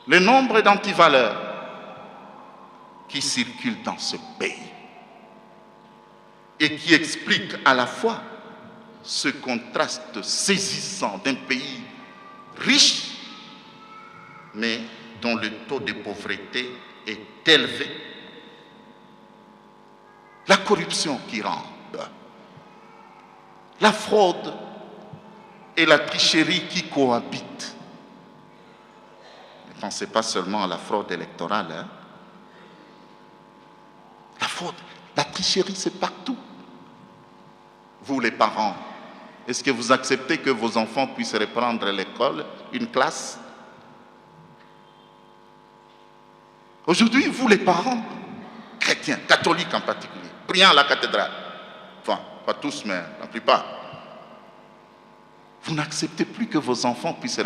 le nombre d'antivaleurs qui circulent dans ce pays et qui expliquent à la fois ce contraste saisissant d'un pays riche, mais dont le taux de pauvreté est élevé. La corruption qui rampe, la fraude et la tricherie qui cohabitent. Ne pensez pas seulement à la fraude électorale. Hein? La fraude, la tricherie, c'est partout. Vous, les parents, est-ce que vous acceptez que vos enfants puissent reprendre l'école, une classe? Aujourd'hui, vous, les parents, chrétiens, catholiques en particulier, priant à la cathédrale, enfin, pas tous, mais la plupart, vous n'acceptez plus que vos enfants puissent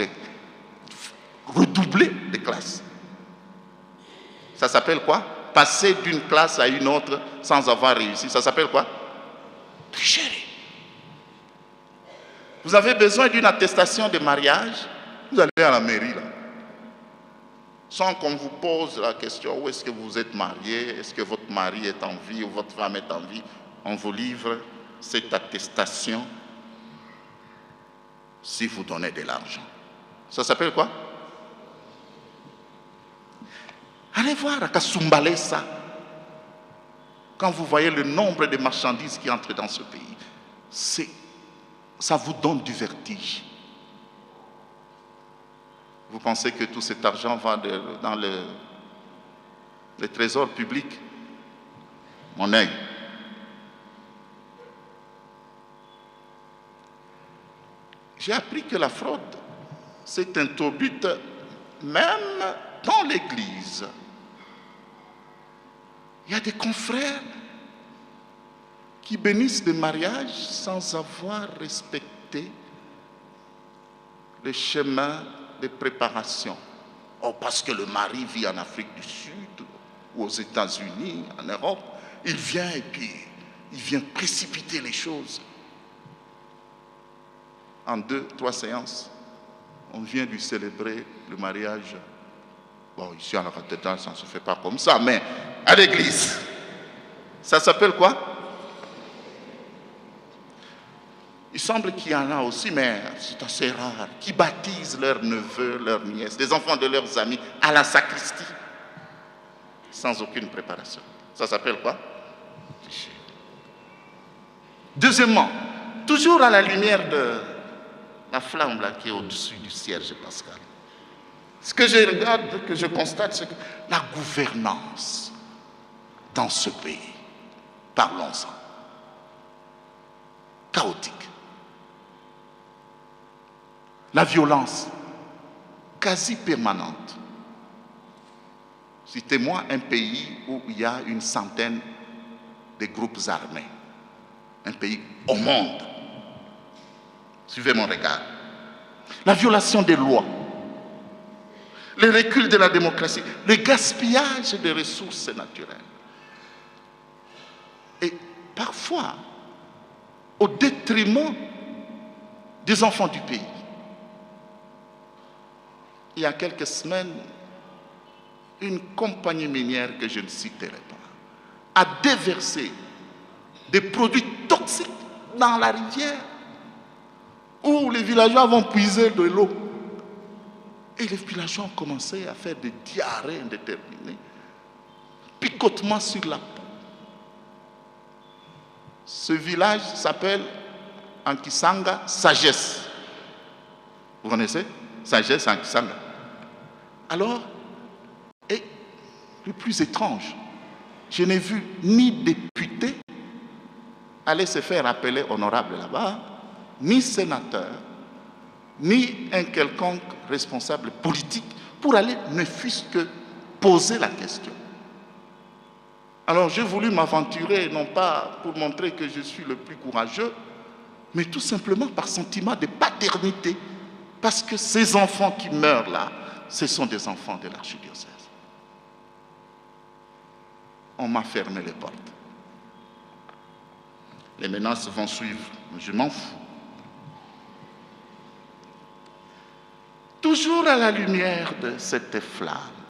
redoubler des classes. Ça s'appelle quoi? Passer d'une classe à une autre sans avoir réussi. Ça s'appelle quoi? Tricherie. Vous avez besoin d'une attestation de mariage, vous allez à la mairie, là. Sans qu'on vous pose la question, où est-ce que vous êtes marié, est-ce que votre mari est en vie ou votre femme est en vie, on vous livre cette attestation si vous donnez de l'argent. Ça s'appelle quoi? Allez voir à Kasumbalesa, quand vous voyez le nombre de marchandises qui entrent dans ce pays, ça vous donne du vertige. Vous pensez que tout cet argent va dans le trésor public? Mon œil. J'ai appris que la fraude s'est introduite même dans l'Église. Il y a des confrères qui bénissent des mariages sans avoir respecté le chemin de préparation. Oh, parce que le mari vit en Afrique du Sud ou aux États-Unis, en Europe, il vient et puis il vient précipiter les choses. En 2-3 séances, on vient lui célébrer le mariage. Bon, ici à la cathédrale, ça ne se fait pas comme ça, mais à l'église, ça s'appelle quoi? Il semble qu'il y en a aussi, mais c'est assez rare, qui baptisent leurs neveux, leurs nièces, les enfants de leurs amis à la sacristie, sans aucune préparation. Ça s'appelle quoi? Deuxièmement, toujours à la lumière de la flamme là, qui est au-dessus du cierge pascal, ce que je regarde, que je constate, c'est que la gouvernance dans ce pays, parlons-en, chaotique. La violence quasi permanente. Citez-moi un pays où il y a une centaine de groupes armés. Un pays au monde. Suivez mon regard. La violation des lois. Le recul de la démocratie. Le gaspillage des ressources naturelles. Et parfois, au détriment des enfants du pays. Il y a quelques semaines, une compagnie minière que je ne citerai pas a déversé des produits toxiques dans la rivière où les villageois vont puiser de l'eau. Et les villageois ont commencé à faire des diarrhées indéterminées, picotements sur la peau. Ce village s'appelle en Kisanga Sagesse. Vous connaissez? Sagesse en Kisanga. Alors, et le plus étrange, je n'ai vu ni député aller se faire appeler honorable là-bas, ni sénateur, ni un quelconque responsable politique pour aller ne fût-ce que poser la question. Alors j'ai voulu m'aventurer, non pas pour montrer que je suis le plus courageux, mais tout simplement par sentiment de paternité, parce que ces enfants qui meurent là, ce sont des enfants de l'archidiocèse. On m'a fermé les portes. Les menaces vont suivre, mais je m'en fous. toujours à la lumière de cette flamme.